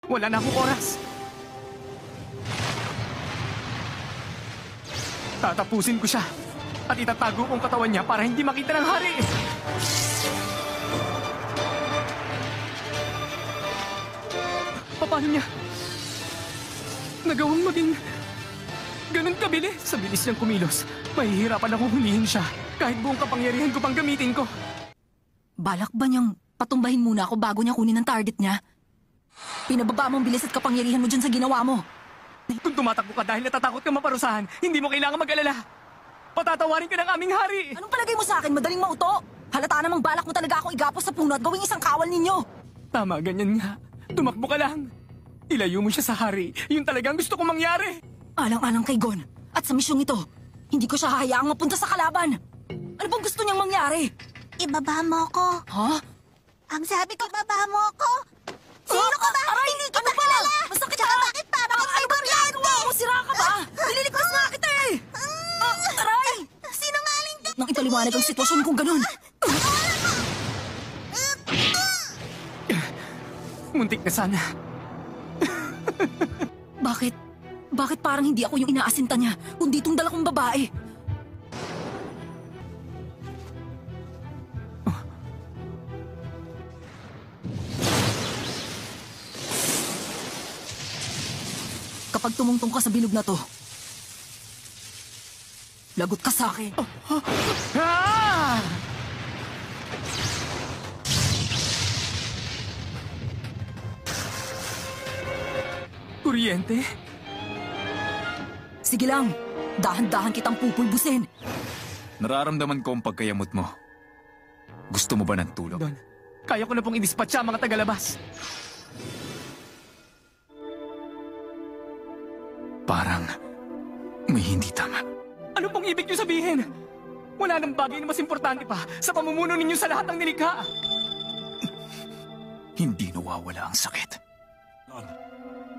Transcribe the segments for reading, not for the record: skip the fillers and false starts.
Wala na akong oras. Tatapusin ko siya at itatago kong katawan niya para hindi makita ng hari. Paano niya nagawang maging ganun kabili? Sa bilis niyang kumilos, mahihirapan akong hulihin siya kahit buong kapangyarihan ko pang gamitin ko. Balak ba niyang patumbahin muna ako bago niya kunin ang target niya? Pinababa mo ang bilis at kapangyarihan mo dyan sa ginawa mo. Kung tumatakbo ka dahil natatakot ka maparusahan, hindi mo kailangan mag-alala. Patatawarin ka ng aming hari. Anong palagay mo sa akin? Madaling mauto? Halata namang balak mo talaga akong igapos sa puno at gawing isang kawal ninyo. Tama, ganyan nga. Tumakbo ka lang. Ilayo mo siya sa hari. Yun talagang gusto kong mangyari. Alang-alang kay Gon. At sa misyong ito, hindi ko siya hahayaang mapunta sa kalaban. Ano bang gusto niyang mangyari? Ibaba mo ko. Ha? Ang sabi ko, ibaba mo ko. Sino ka ba? Aray! Hindi kita Ano ba? kilala. Masakit Tsaka ka? bakit parang Ano ba ginagawa mo? Sira ka ba? Nililigtas nga kita eh! Aray! Sinungaling ka. Nang ipaliwanag ang sitwasyon kong ganun. Muntik na sana. Bakit? Bakit parang hindi ako yung inaasinta niya, kundi itong dala kong babae? Kapag tumungtong ka sa bilog na to, lagot ka sa akin. Ah! Kuryente? Sige lang, dahan-dahan kitang pupulbusin. Nararamdaman ko ang pagkayamot mo. Gusto mo ba ng tulong? Don, kaya ko na pong i-dispatcha ang mga tagalabas. Parang may hindi tama. Ano pong ibig niyo sabihin? Wala nang bagay na mas importante pa sa pamumuno ninyo sa lahat ng nilikha. Hindi nawawala ang sakit. Noon,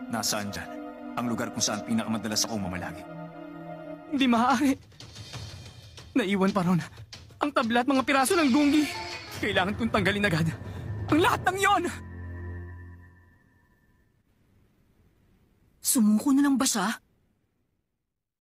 nasaan dyan? Ang lugar kung saan pinakamadalas akong mamalagi. Hindi maaari. Naiwan pa ron ang tabla at mga piraso ng gunggi. Kailangan kong tanggalin agad ang lahat ng yon. Sumuko na lang ba siya?